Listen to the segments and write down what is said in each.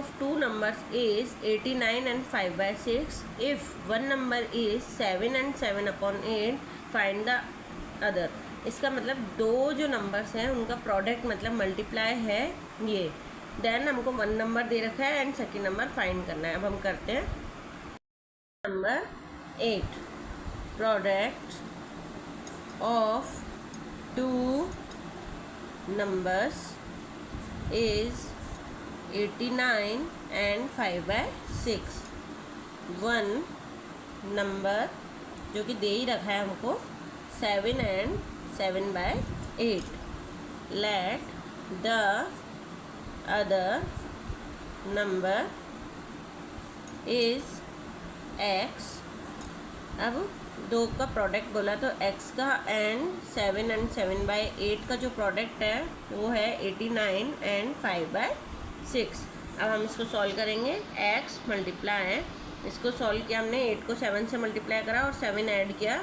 of two numbers is 89 and 5/6. If one number is 7 and 7/8, find the other. इसका मतलब दो जो numbers हैं उनका प्रोडक्ट मतलब मल्टीप्लाई है ये. देन हमको वन नंबर दे रखा है एंड सेकेंड नंबर फाइंड करना है. अब हम करते हैं. Number 8. Product of two numbers is 89 and 5/6. One number जो कि दे ही रखा है हमको 7 and 7/8. Let the other number is x. अब दो का प्रोडक्ट बोला तो x का एंड 7 and 7/8 का जो प्रोडक्ट है वो है 89 and 5/6. अब हम इसको सॉल्व करेंगे. x मल्टीप्लाई है, इसको सॉल्व किया हमने. 8 को 7 से मल्टीप्लाई करा और 7 ऐड किया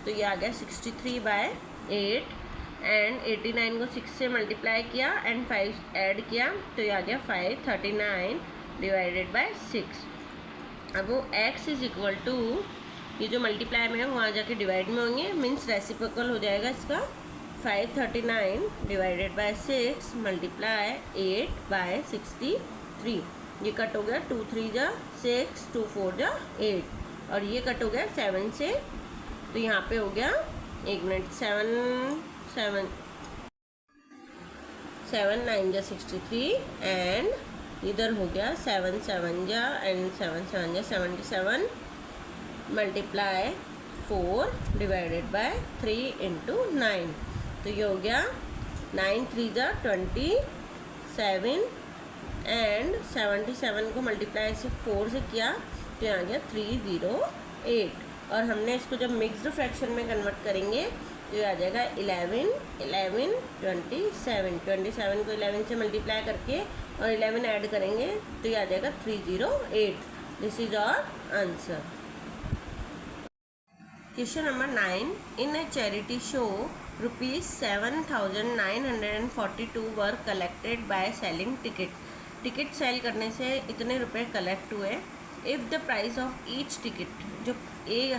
तो ये आ गया 63/8. एंड 89 को 6 से मल्टीप्लाई किया एंड 5 ऐड किया तो ये आ गया 539 डिवाइडेड बाय 6. अब वो x इज इक्वल टू ये जो मल्टीप्लाई में है वहाँ जाके डिवाइड में होंगे, मीन्स रेसिप्रोकल हो जाएगा इसका. 539 डिवाइडेड बाय 6 मल्टीप्लाई 8/63. ये कट हो गया 2 3 जा 6, 2 4 जा 8 और ये कट हो गया 7 से. तो यहाँ पे हो गया 1 मिनट 7 9 जा 63 एंड इधर हो गया 7 7 जा एंड 7 7 जा 77 मल्टीप्लाई 4 डिवाइडेड बाय 3 इंटू 9. तो ये हो गया 9 3 जा 27 एंड 77 को मल्टीप्लाई से 4 से किया तो यहाँ आ गया 308. और हमने इसको जब मिक्स्ड फ्रैक्शन में कन्वर्ट करेंगे तो ये आ जाएगा 11 11 27. 27 को 11 से मल्टीप्लाई करके और 11 ऐड करेंगे तो ये आ जाएगा 308. This is our answer. Question number 9. In a charity show, rupees 7,942 were collected by selling tickets. Ticket sell करने से इतने रुपए कलेक्ट हुए. If the price of each ticket, जो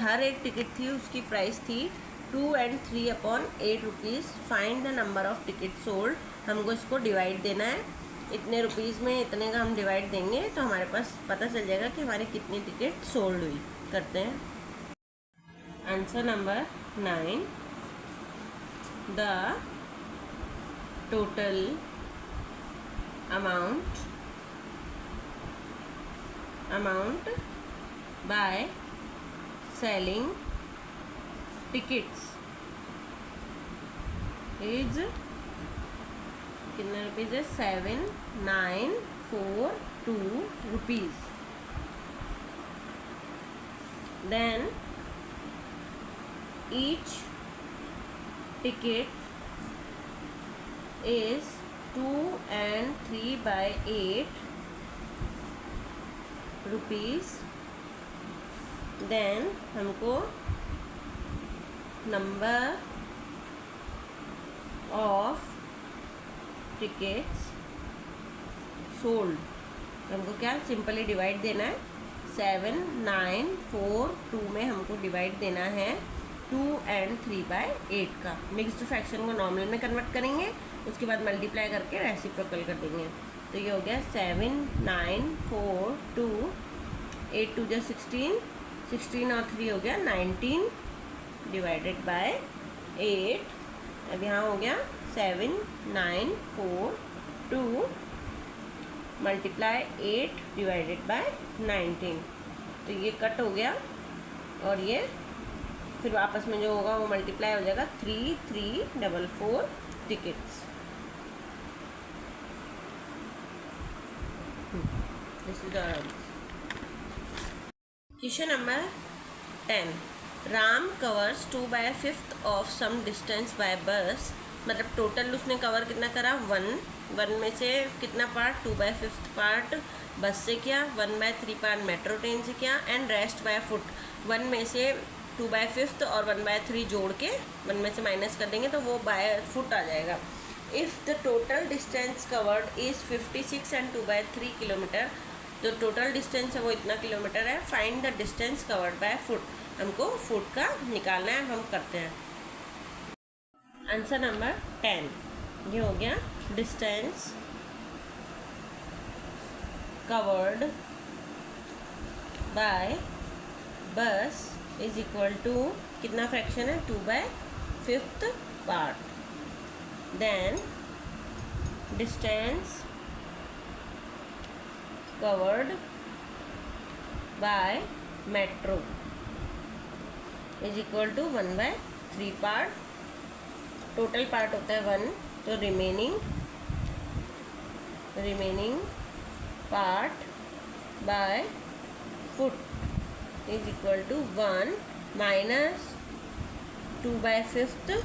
हर एक टिकट थी उसकी प्राइस थी 2 and 3/8 rupees. Find the number of ticket sold. हमको इसको डिवाइड देना है. इतने रुपीज़ में इतने का हम डिवाइड देंगे तो हमारे पास पता चल जाएगा कि हमारी कितनी टिकट सोल्ड हुई. करते हैं. Answer number 9. The total amount by selling tickets is कितने रुपीज़ है 7,942 rupees. Then each ticket is 2 and 3/8 rupees. then हमको number of tickets sold हमको क्या सिंपली डिवाइड देना है. 7,942 में हमको डिवाइड देना है 2 and 3/8 का. मिक्स्ड फ्रैक्शन को नॉर्मल में कन्वर्ट करेंगे, उसके बाद मल्टीप्लाई करके रेसिप्रोकल कर देंगे. तो ये हो गया 7,942. 8 2 जा 16, 16 और 3 हो गया 19 डिवाइडेड बाय 8. अब यहाँ हो गया 7,942 मल्टीप्लाई 8 डिवाइडेड बाय 19. तो ये कट हो गया और ये फिर वापस में जो होगा वो मल्टीप्लाई हो जाएगा 3,344 tickets. This is our answer. Question number 10. राम covers 2/5 of some distance by bus. मतलब टोटल उसने कवर कितना करा 1 में से कितना पार्ट 2/5 पार्ट बस से किया, 1/3 पार्ट मेट्रो ट्रेन से किया एंड रेस्ट बाय फुट. 1 में से 2/5 और 1/3 जोड़ के 1 में से माइनस कर देंगे तो वो बाय फुट आ जाएगा. If the total distance covered is 56 and 2/3 kilometre, जो टोटल डिस्टेंस है वो इतना किलोमीटर है, find the distance covered by foot, हमको फुट का निकालना है, हम करते हैं। आंसर नंबर 10 ये हो गया, distance covered by bus is equal to कितना फ्रैक्शन है, 2/5 part. Then distance covered by metro is equal to 1/3 part. Total part होता है 1, तो remaining part by foot is equal to 1 minus 2/5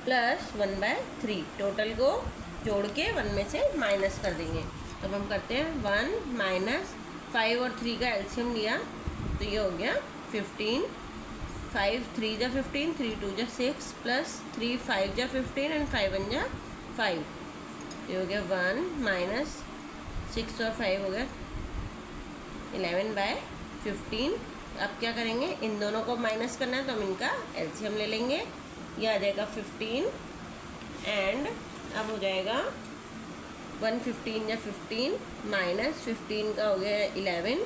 plus 1/3। Total को जोड़ के 1 में से माइनस कर देंगे। तो हम करते हैं 1 माइनस 5 और 3 का एलसीएम लिया, तो ये हो गया 15। 5 3 जा 15, 3 2 जा 6 प्लस 3 5 जा 15 एंड 5 1 जा 5। ये हो गया 1 माइनस 6 और 5 हो गया 11/15। अब क्या करेंगे, इन दोनों को माइनस करना है, तो हम इनका एलसीएम ले लेंगे। ये आ जाएगा 15 एंड अब हो जाएगा 115 या 15 माइनस 15 का हो गया 11,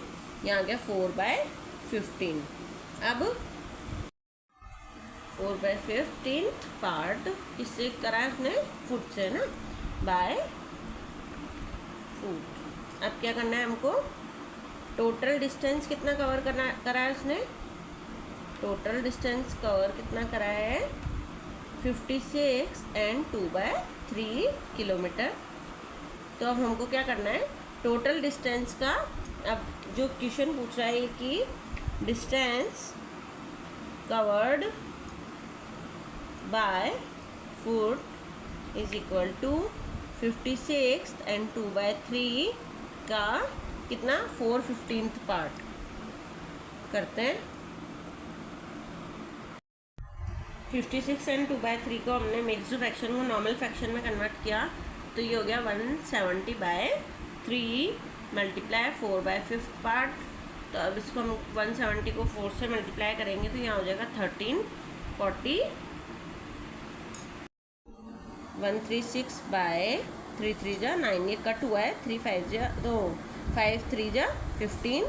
यहाँ आ गया 4/15। अब 4/15 पार्ट किससे करा है उसने, फुट से ना, बाय फुट। अब क्या करना है हमको, टोटल डिस्टेंस कितना कवर करा है उसने, टोटल डिस्टेंस कवर कितना करा है 56 एंड 2/3 किलोमीटर। तो अब हमको क्या करना है, टोटल डिस्टेंस का, अब जो क्वेश्चन पूछ रहा है कि distance covered by foot is equal to 56 and 2/3 का कितना 4/15 पार्ट करते हैं। 56 एंड 2/3 को हमने मिक्स्ड फ्रैक्शन को नॉर्मल फ्रैक्शन में कन्वर्ट किया, तो ये हो गया 170/3 मल्टीप्लाई 4/5 पार्ट। तो अब इसको हम 170 को 4 से मल्टीप्लाई करेंगे, तो यहाँ हो जाएगा 1340 136/3 3 जा 9, ये कट हुआ है, 3 5 जा 2 5 3 जा 15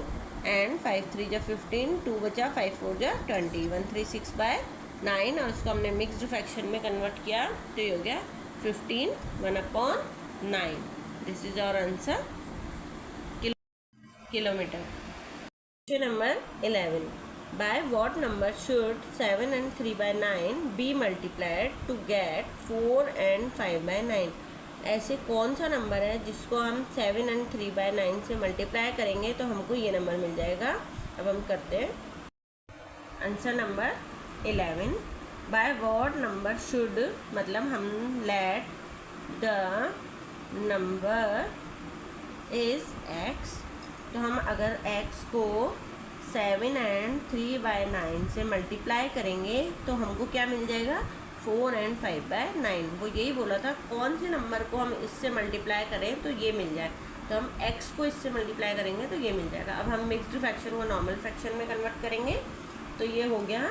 एंड 5 3 जा 15, 2 बचा 5 4 जा 20, 136/9 और उसको हमने मिक्स्ड फ्रैक्शन में कन्वर्ट किया, तो ये हो गया 15 1/9। This is our answer, kilometre. Question number 11, by what number should 7 and 3/9 be multiplied to get 4 and 5/9। ऐसे कौन सा नंबर है जिसको हम 7 and 3/9 से मल्टीप्लाई करेंगे तो हमको ये नंबर मिल जाएगा। अब हम करते हैं answer number 11, by what number should, मतलब हम let the number is x, तो हम अगर x को 7 and 3/9 से मल्टीप्लाई करेंगे तो हमको क्या मिल जाएगा 4 and 5/9। वो यही बोला था, कौन से नंबर को हम इससे मल्टीप्लाई करें तो ये मिल जाए, तो हम x को इससे मल्टीप्लाई करेंगे तो ये मिल जाएगा। अब हम मिक्स्ड फ्रैक्शन को नॉर्मल फ्रैक्शन में कन्वर्ट करेंगे, तो ये हो गया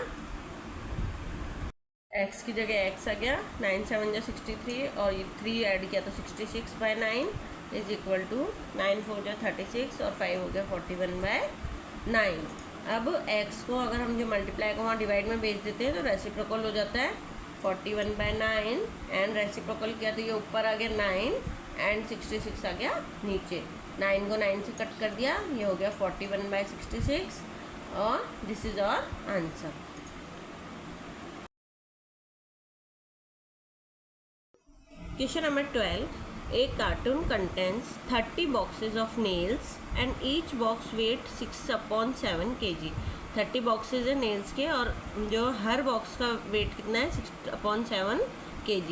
x की जगह x आ गया 9 7 जा 63 और ये 3 ऐड किया तो 66/9 इज इक्वल टू 9 4 जा 36 और 5 हो गया 41/9। अब x को अगर हम जो मल्टीप्लाई को वहाँ डिवाइड में भेज देते हैं तो रेसिप्रोकल हो जाता है 41/9 एंड रेसिप्रोकल किया तो ये ऊपर आ गया 9 एंड 66 आ गया नीचे। 9 को 9 से कट कर दिया, ये हो गया 41/66 और this is our answer. Question number 12. A cartoon contains 30 boxes of nails and each box weight 6/7 kg। 30 boxes है nails के और जो हर box का weight कितना है 6/7 kg।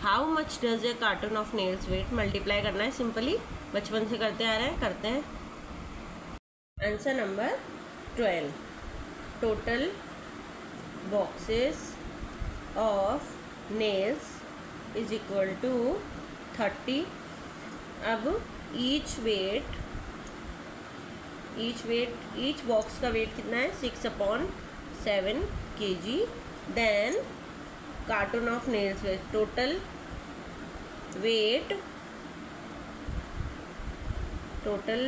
How much does a carton of nails weight? Multiply करना है simply, बचपन से करते आ रहे हैं, करते हैं। Answer number 12, total boxes of nails is equal to 30। अब ईच बॉक्स का वेट कितना है 6/7 kg। Then carton of nails weight, total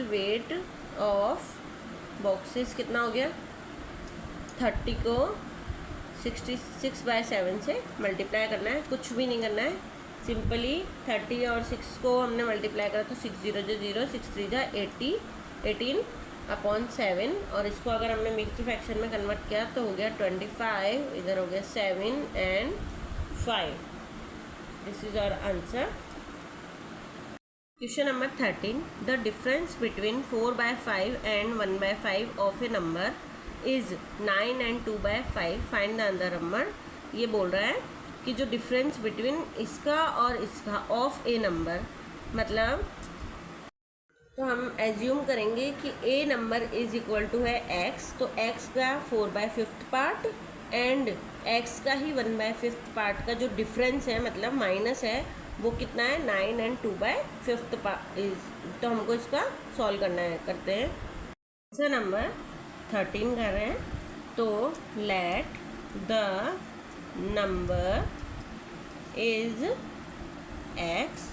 weight of boxes कितना हो गया, 30 को 66/7 से मल्टीप्लाई करना है, कुछ भी नहीं करना है, सिंपली 30 और 6 को हमने मल्टीप्लाई करा तो 6 0 0, 6 3 80, 18/7। और इसको अगर हमने मिक्स्ड फ्रैक्शन में कन्वर्ट किया तो हो गया 25, इधर हो गया 7 and 5। This is our answer. Question number 13, the difference between 4/5 and 1/5 of a number is 9 and 2/5, find the other number. ये बोल रहा है कि जो डिफरेंस बिटवीन इसका और इसका ऑफ ए नंबर, मतलब तो हम एज्यूम करेंगे कि ए नंबर इज इक्वल टू है एक्स, तो एक्स का 4/5 पार्ट एंड एक्स का ही 1/5 पार्ट का जो डिफरेंस है, मतलब माइनस है, वो कितना है 9 and 2/5 पार्ट इज। तो हमको इसका सॉल्व करना है, करते हैं। आंसर नंबर 13 कर रहे हैं, तो let the number is x,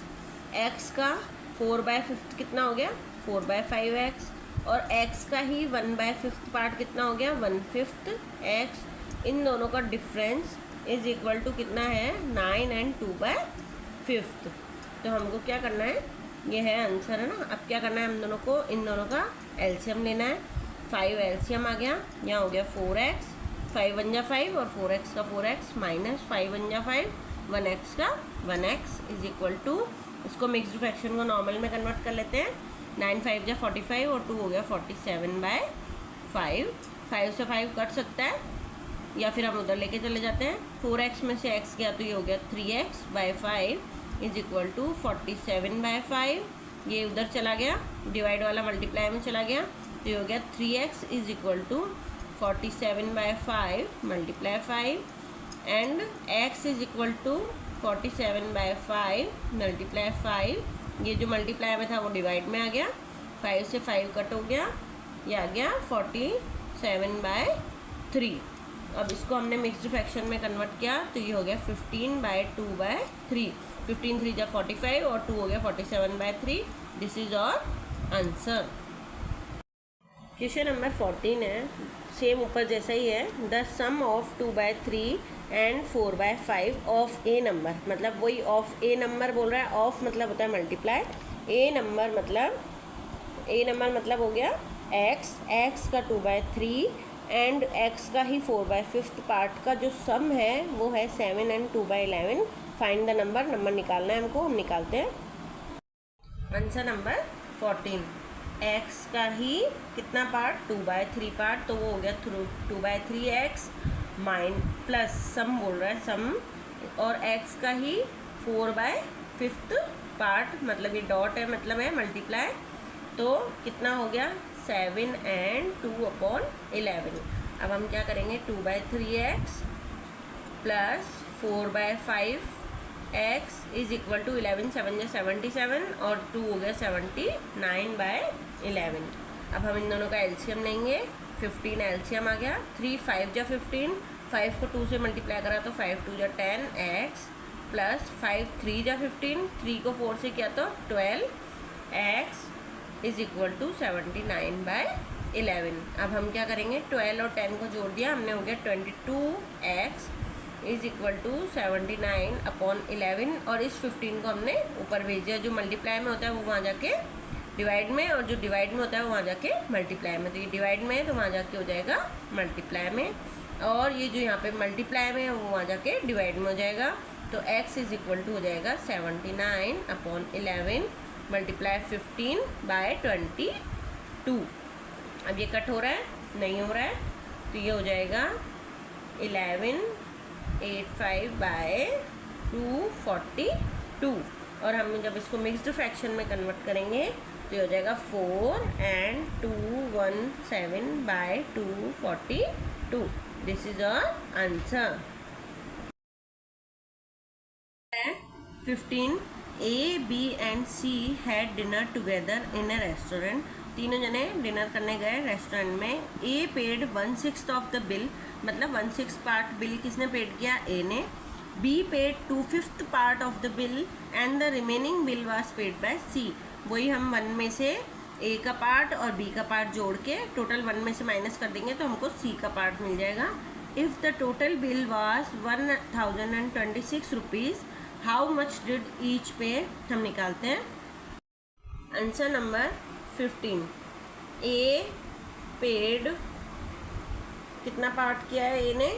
x का 4/5 कितना हो गया 4/5x, और x का ही 1/5 पार्ट कितना हो गया 1/5 x। इन दोनों का डिफरेंस इज इक्वल टू कितना है 9 and 2/5। तो हमको क्या करना है, ये है आंसर है ना। अब क्या करना है, हम दोनों को इन दोनों का एलसीएम लेना है। 5 एलसीएम आ गया, यहाँ हो गया 4x, 5 1 जा 5 और 4x का 4x माइनस 5 1 जा 5, 1x का 1x इज इक्वल टू, इसको मिक्स्ड फ्रैक्शन को नॉर्मल में कन्वर्ट कर लेते हैं। 9 5 जा 45 और 2 हो गया 47/5। 5 से 5 कट सकता है या फिर हम उधर लेके चले जाते हैं। 4x में से x गया तो ये हो गया 3x/5 इज इक्वल टू 47/5। ये उधर चला गया, डिवाइड वाला मल्टीप्लाई में चला गया, तो ये हो गया 3x is equal to 47/5 multiply 5 and x is equal to 47/5 multiply 5। ये जो मल्टीप्लाई में था वो डिवाइड में आ गया, 5 से 5 कट हो गया, ये आ गया 47/3। अब इसको हमने मिक्स्ड फ्रैक्शन में कन्वर्ट किया तो ये हो गया 15/2/3। 15 3 जा 45 और 2 हो गया 47/3। This is our answer. Question number 14 है, सेम ऊपर जैसा ही है। The sum of 2/3 and 4/5 of a number, मतलब वही ऑफ ए नंबर बोल रहा है। ऑफ मतलब होता है मल्टीप्लाई, ए नंबर मतलब हो गया एक्स, एक्स का 2/3 एंड एक्स का ही 4/5 पार्ट का जो सम है वो है 7 and 2/11। Find the number, number निकालना है हमको, हम निकालते हैं। आंसर नंबर 14, एक्स का ही कितना पार्ट 2/3 पार्ट, तो वो हो गया 2/3x माइन प्लस सम बोल रहा है सम, और x का ही 4/5 पार्ट, मतलब ये डॉट है, मतलब है मल्टीप्लाई, तो कितना हो गया 7 and 2/11। अब हम क्या करेंगे 2/3x plus 4/5x is equal to 11 7 जा 77 और 2 हो गया 79/11। अब हम इन दोनों का एलसीएम लेंगे, 15 एलसीएम आ गया, 3 5 जा 15, 5 को 2 से मल्टीप्लाई करा तो 5 2 जा 10x प्लस 5 3 जा 15, 3 को 4 से किया तो 12x इज इक्वल टू 79/11। अब हम क्या करेंगे 12 और 10 को जोड़ दिया हमने, हो गया 22x इज इक्वल टू 79/11, और इस 15 को हमने ऊपर भेज दिया। जो मल्टीप्लाई में होता है वो वहाँ जाके डिवाइड में, और जो डिवाइड में होता है वो वहाँ जाके मल्टीप्लाई में। तो ये डिवाइड में है तो वहाँ जाके हो जाएगा मल्टीप्लाई में, और ये जो यहाँ पे मल्टीप्लाई में है वो वहाँ जाके डिवाइड में हो जाएगा। तो x इज इक्वल टू हो जाएगा 79/11 मल्टीप्लाई 15/22। अब ये कट हो रहा है, नहीं हो रहा है, तो ये हो जाएगा 1185/242। और हम जब इसको मिक्स्ड फ्रैक्शन में कन्वर्ट करेंगे तो ये हो जाएगा 4 and 217/242। This is our answer. 15 A, B and C had dinner together in a restaurant. तीनों जने डिनर करने गए रेस्टोरेंट में. A paid 1/6 of the bill, मतलब 1/6 पार्ट बिल किसने पेड किया? A ने. B paid 2/5 part of the bill and the remaining bill was paid by C. वही हम 1 में से A का पार्ट और B का पार्ट जोड़ के टोटल 1 में से माइनस कर देंगे तो हमको C का पार्ट मिल जाएगा. If the total bill was 1026 rupees, how much did each pay? हम निकालते हैं. Answer number 15. ए पेड कितना पार्ट किया है ए ने?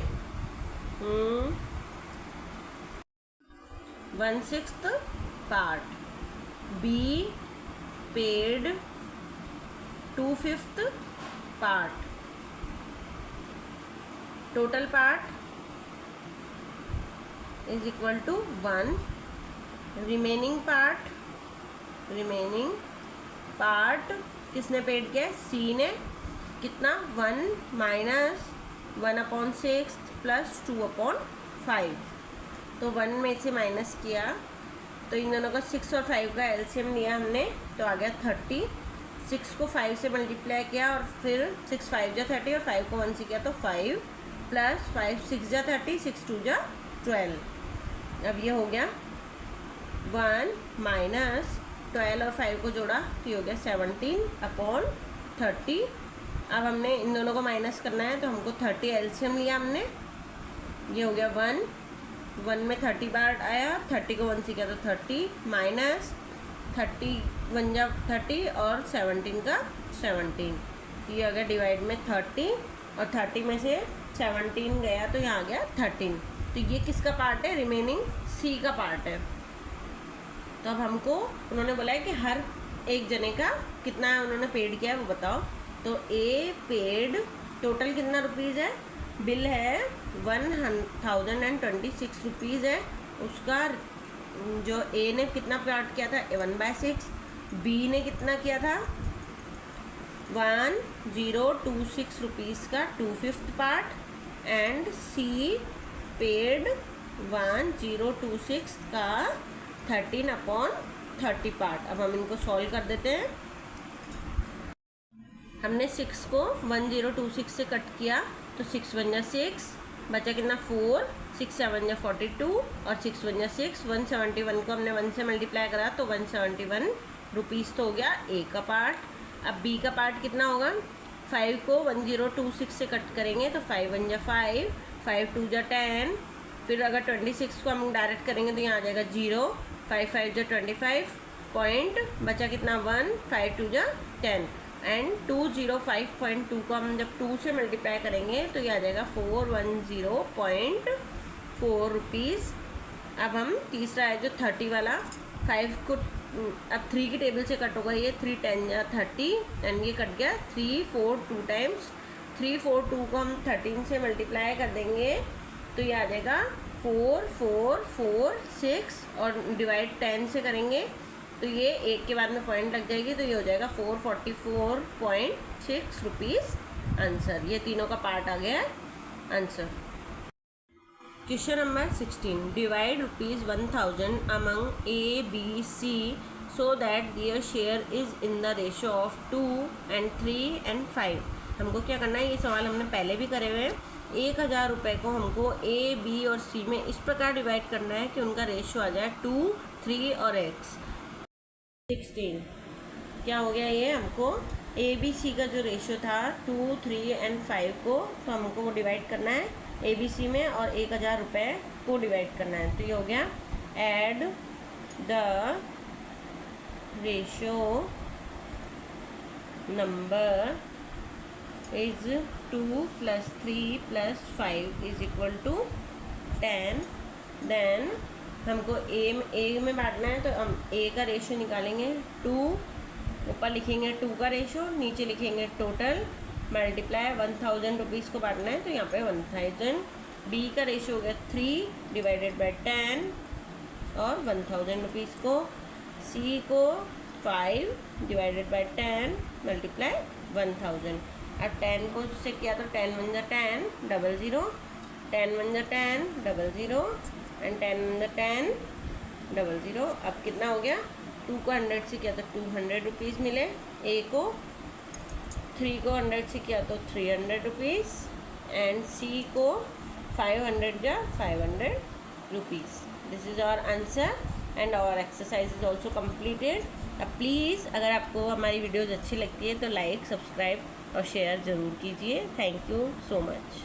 1/6 part. B paid 2/5 part. Total part is equal to 1. Remaining part किसने पेड किया? सी ने. कितना? 1 माइनस 1/6 प्लस 2/5. तो 1 में से माइनस किया तो इन दोनों का 6 और 5 का एलसीएम लिया हमने तो आ गया 30. 6 को 5 से मल्टीप्लाई किया और फिर 6 5 जा 30 और 5 को 1 से किया तो 5 प्लस 5 6 जा 30, 6 2 जा 12. अब ये हो गया 1 माइनस 12 और 5 को जोड़ा तो ये हो गया 17/30. अब हमने इन दोनों को माइनस करना है तो हमको 30 एलसीएम लिया हमने. ये हो गया 1 में 30 बार आया, 30 को 1 से किया तो 30 माइनस 30 1 जा 30 और 17 का 17. ये आ गया डिवाइड में 30 और 30 में से 17 गया तो यहाँ आ गया 13. तो ये किसका पार्ट है? रिमेनिंग सी का पार्ट है. तो अब हमको उन्होंने बोला है कि हर एक जने का कितना उन्होंने पेड किया है वो बताओ. तो ए पेड टोटल कितना रुपीज़ है? बिल है 1026 रुपीज़ है. उसका जो ए ने कितना पार्ट किया था? 1/6. बी ने कितना किया था? 1026 रुपीज़ का 2/5 पार्ट. एंड सी पेड 1026 का 13/30 पार्ट. अब हम इनको सॉल्व कर देते हैं. हमने 6 को 1026 से कट किया तो 6 1 जा 6, बचा कितना? 4. 6 7 जा 42 और 6 1 जा 6. 171 को हमने 1 से मल्टीप्लाई करा तो 171 रुपीज़ तो हो गया ए का पार्ट. अब बी का पार्ट कितना होगा? 5 को 1026 से कट करेंगे तो 5 1 जा 5, 5 2 जा 10. फिर अगर 26 को हम डायरेक्ट करेंगे तो यहाँ आ जाएगा 0. 5 5 जा 25 पॉइंट, बचा कितना? 1. 5 2 जा 10 एंड 205.2 को हम जब 2 से मल्टीप्लाई करेंगे तो ये आ जाएगा 410.4 रुपीज़. अब हम तीसरा है जो 30 वाला. 5 को अब 3 की टेबल से कट होगा ये. 3 10 या 30 एंड ये कट गया 3 4 2 टाइम्स. 3 4 2 को हम 13 से मल्टीप्लाई कर देंगे तो ये आ जाएगा 4 4 4 6 और डिवाइड 10 से करेंगे तो ये एक के बाद में पॉइंट लग जाएगी तो ये हो जाएगा 444.6 रुपीज़ आंसर. ये तीनों का पार्ट आ गया है answer. Question number 16. Divide ₹1000 among A B C so that their share is in the ratio of 2 and 3 and 5. हमको क्या करना है? ये सवाल हमने पहले भी करे हुए हैं. 1000 रुपये को हमको ए बी और सी में इस प्रकार डिवाइड करना है कि उनका रेशो आ जाए 2 3 और x. 16 क्या हो गया? ये हमको ए बी सी का जो रेशो था 2 3 and 5 को तो हमको वो डिवाइड करना है ए बी सी में और 1000 रुपये को डिवाइड करना है. तो ये हो गया add the ratio number is 2 + 3 + 5 is equal to 10. Then हमको ए में बांटना है तो हम ए का रेशो निकालेंगे. 2 ऊपर लिखेंगे 2 का रेशो, नीचे लिखेंगे टोटल मल्टीप्लाई 1000 रुपीज़ को बांटना है तो यहाँ पे 1000. बी का रेशो हो गया 3 डिवाइडेड बाय 10 और 1000 रुपीज़ को. सी को 5 डिवाइडेड बाय 10 मल्टीप्लाई 1000. अब 10 को उससे किया तो 10 1 जा 10 00, 10 1 जा 10 00 एंड 10 1 जा 10 00। अब कितना हो गया, 2 को 100 से किया तो 200 रुपीज़ मिले, ए को 3 को 100 से किया तो 300 रुपीज़, एंड सी को 500 या 500 rupees. This is our answer and our exercise is also completed. अब प्लीज़ अगर आपको हमारी वीडियोज़ अच्छी लगती है तो लाइक, सब्सक्राइब और शेयर ज़रूर कीजिए। Thank you so much.